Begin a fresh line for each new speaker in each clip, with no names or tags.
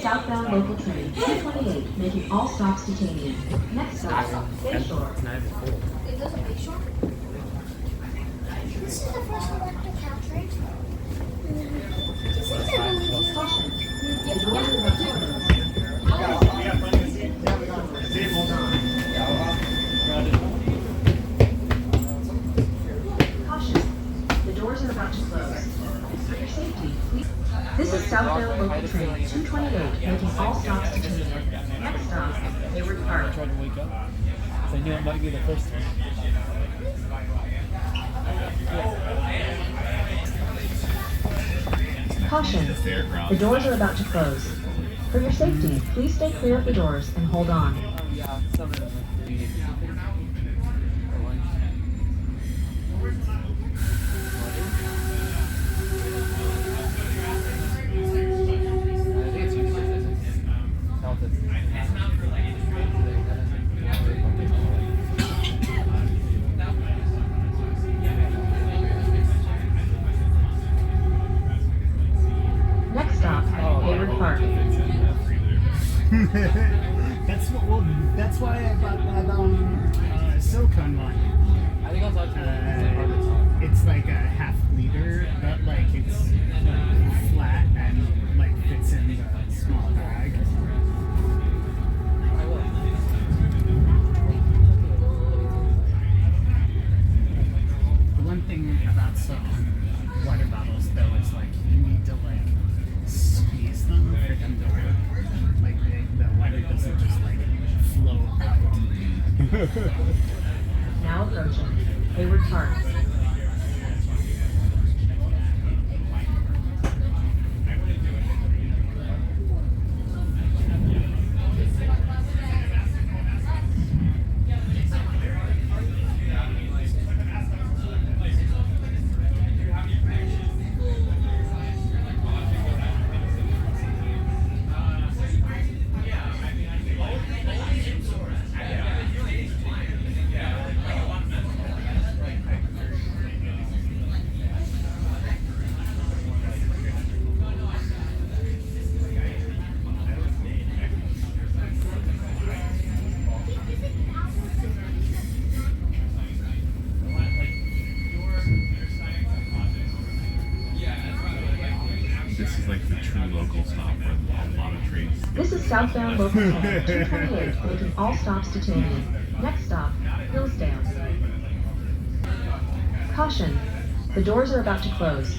Southbound Local Train 228, making all stops to Tamien. Next stop, Bayshore.
It goes to Bayshore? This is the first electric Caltrain.
Caution. The doors are about to close. Caution. The doors are about to close. For your safety, please. This is Southbound Local Train 228, making all stops to Tamien. Next stop, Hayward Park.
I tried to wake up. So I knew it might be the first one.
Caution. The doors are about to close. For your safety, please stay clear of the doors and hold on.
Yeah, some of them.
Next stop, Hayward Park.
That's why I bought that silicone one.
I think I was watching
It's like a half liter, but like it's flat and like fits in the small bag.
I will.
The one thing about silicone water bottles though is like you need to like squeeze them for them to work. Like the water doesn't just like flow out.
Now approaching Hayward Park.
This is like the true local stop where a lot of trains.
This is Southbound Local Train 228, making all stops to Tamien. Next stop, Hillsdale. Caution. The doors are about to close.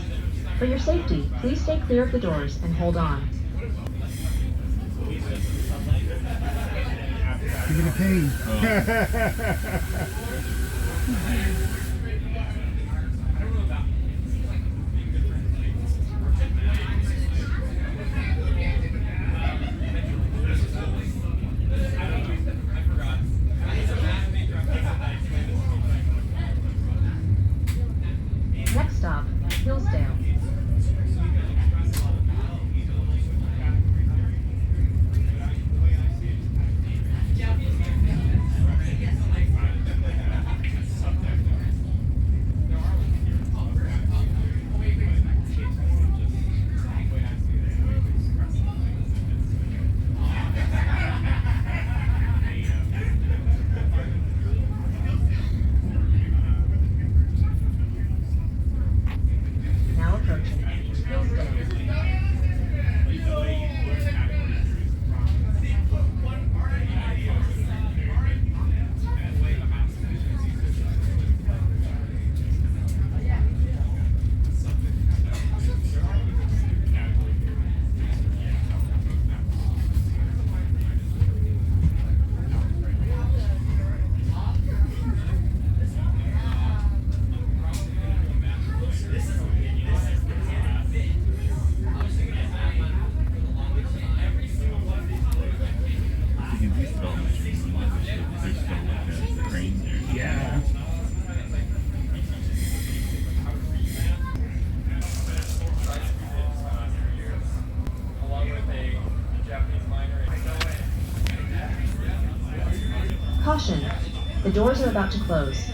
For your safety, please stay clear of the doors and hold on.
Give it a pain.
Next stop, Hillsdale. Now approaching Hillsdale.
These developments, there's still like a train there.
Yeah.
Caution. The doors are about to close.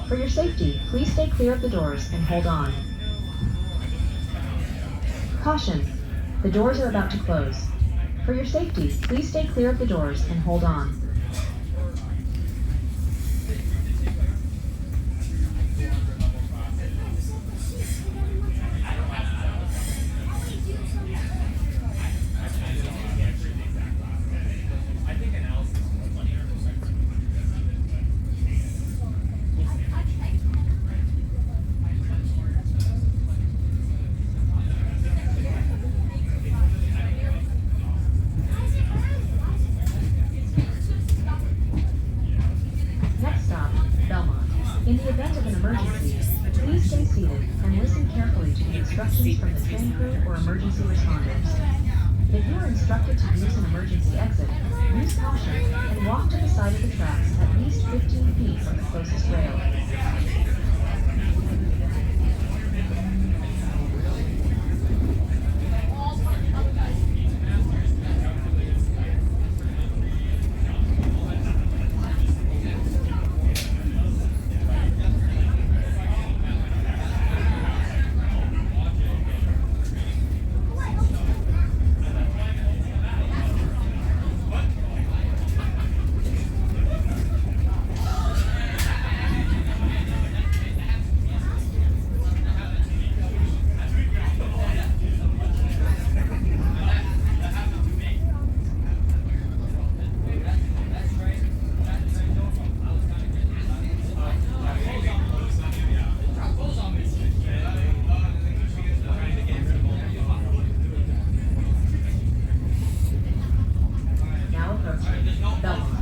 For your safety, please stay clear of the doors and hold on. Caution. The doors are about to close. For your safety, please stay clear of the doors and hold on. Next stop, Belmont. In the event of an emergency, please stay seated and listen carefully to the instructions from the train crew or emergency responders. If you are instructed to use an emergency exit, use caution and walk to the side of the tracks at least 15 feet from the closest rail. Now approaching Belmont.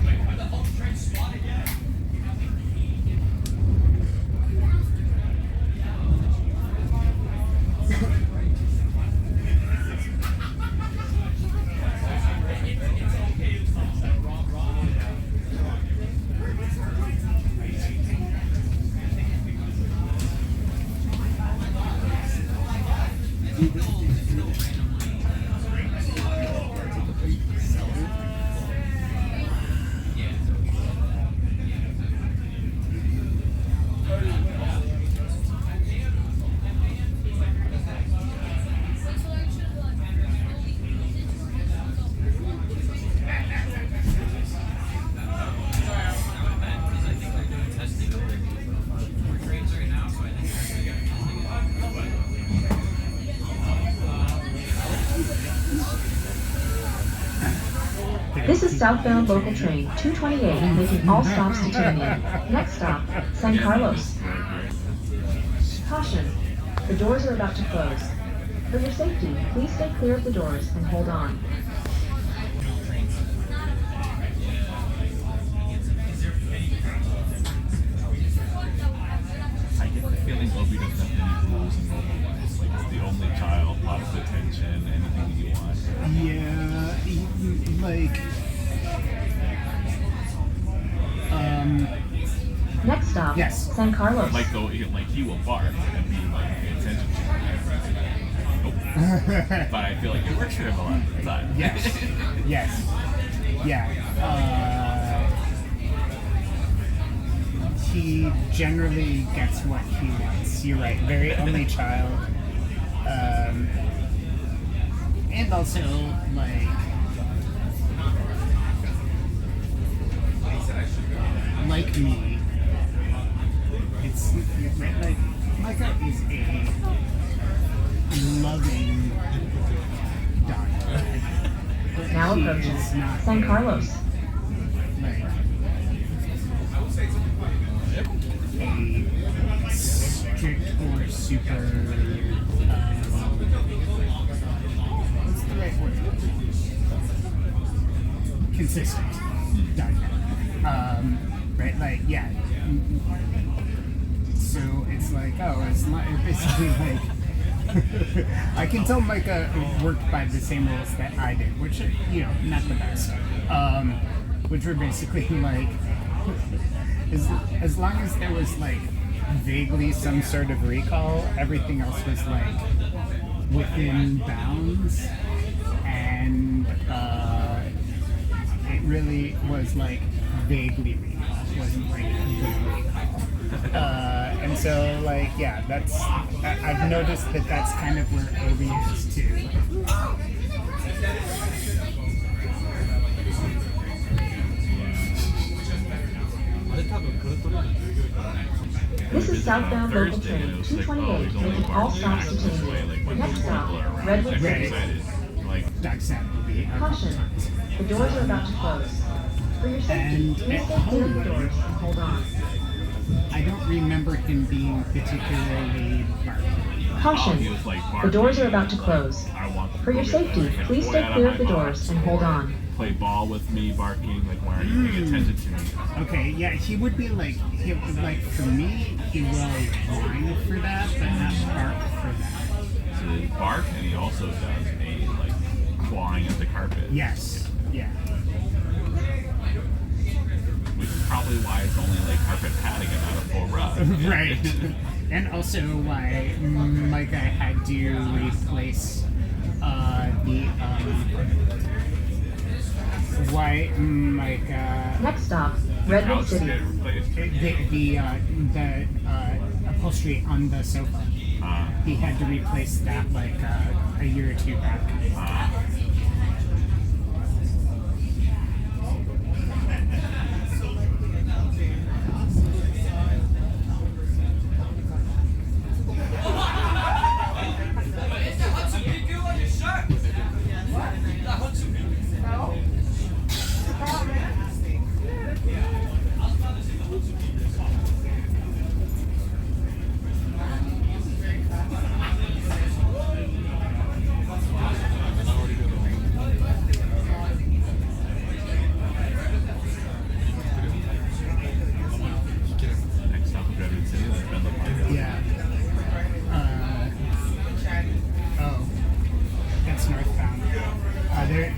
This is Southbound Local Train 228 making all stops to Tamien. Next stop, San Carlos. Caution, the doors are about to close. For your safety, please stay clear of the doors and hold on.
I get the feeling Obi doesn't have any rules and otherwise. Like, it's the only child, lots of attention, anything you want.
Yeah, like,
Next stop,
Yes.
San Carlos.
Like, though, he will bark and be like, pay attention to nope. But I feel like it works for him a lot of the time.
yes, yes, yeah. He generally gets what he wants. You're right, very only child. And also, like me, it's like Micah is a loving dog.
Now
He
approaching
is not
San
a,
Carlos.
like, a strict or super what's the right word? Consistent dog. Right, like, yeah. So it's like, oh, it's not basically like I can tell Micah worked by the same rules that I did, which are, not the best. Which were basically like as long as there was like vaguely some sort of recall, everything else was like within bounds, and it really was like vaguely recall. It wasn't like good recall. And so, like, yeah, I've noticed that that's kind of where Obi is too.
Southbound Local
Thursday, and it
Train
was like, oh,
228
there's only
making
one
all stops to
this way.
Tamien.
Like when
Next
people
stop,
are around,
Redwood
I'm
City.
excited. Like,
Doug said it would be a
Caution,
couple times.
the doors are about to close. For your safety,
And
please
at
stay clear of the
home,
doors and hold on.
I don't remember him being particularly barky.
oh,
Caution,
he was like
the doors are
barking,
about to close.
I want to
For your
go get
safety,
like a
please
toy
stay
out
clear
my
of the doors
box,
and hold
or
on.
Play ball with me, barking. Like, why aren't you paying attention to me?
Okay, yeah, he would be like, for me, he will whine for that, but not bark for that.
So they bark, and he also does a like clawing at the carpet.
Yes, yeah.
Which is probably why it's only like carpet padding and not a full rug.
Right. And also why Micah had to replace why Micah
Next stop, Redwood
Couch
City.
get replaced.
the upholstery on the sofa. He had to replace that like a year or two back.
Next stop is Redwood City, then Belmont.
Yeah. Oh, that's northbound.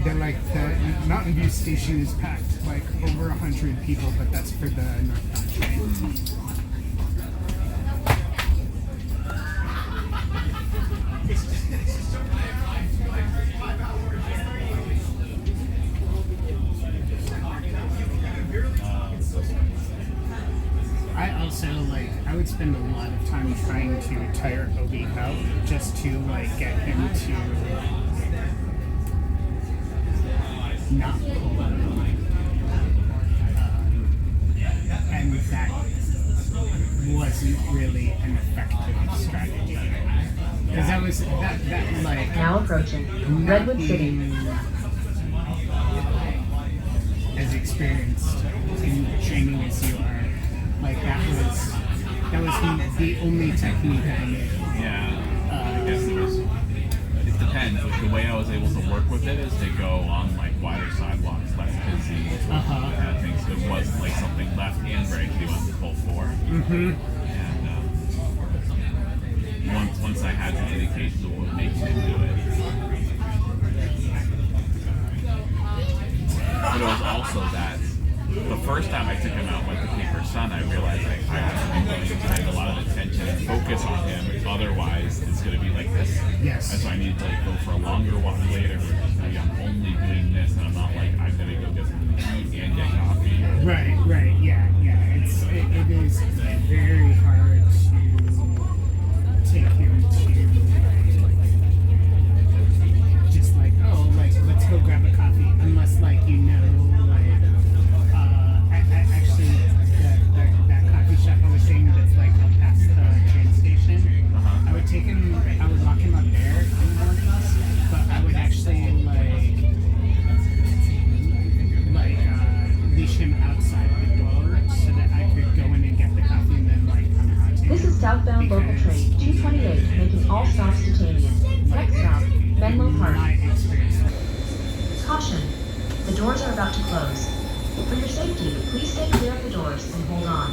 They're like the Mountain View station is packed, like over 100 people, but that's for the northbound train. I would spend a lot of time trying to tire Obi out just to like get him to not pull. And that wasn't really an effective strategy. Because that was that like
Now approaching Redwood City.
being as experienced in training as you are, like that was the only technique I knew.
Yeah. I guess it depends. Like the way I was able to work with it is to go on like wider sidewalks, less busy kind of things. So it wasn't like something left and right. He went to pull forward. And once I had some indications of what was making him do it. But it was also that the first time I took him out with the paper sun, I realized like I have to be willing to spend a lot of attention and focus on him. Otherwise, it's going to be like this.
Yes.
And so I need to like go for a longer walk later. Where it's like I'm only doing this, and I'm not like I'm going to go get something to eat and get coffee.
Right, yeah. It is very hard to take him to just like, oh, like let's go grab a coffee, unless like you know. Actually, that coffee shop I was saying that's like up past the train station, I would lock him up there in the mornings, but I would actually leash him outside the door so that I could go in and get the coffee and then come out to
This
him.
is Southbound Local Train 228 making all stops to Tamien. Next stop, Menlo
My
Park.
experience.
Caution, the doors are about to close. For your safety, please stay clear of the doors and hold on.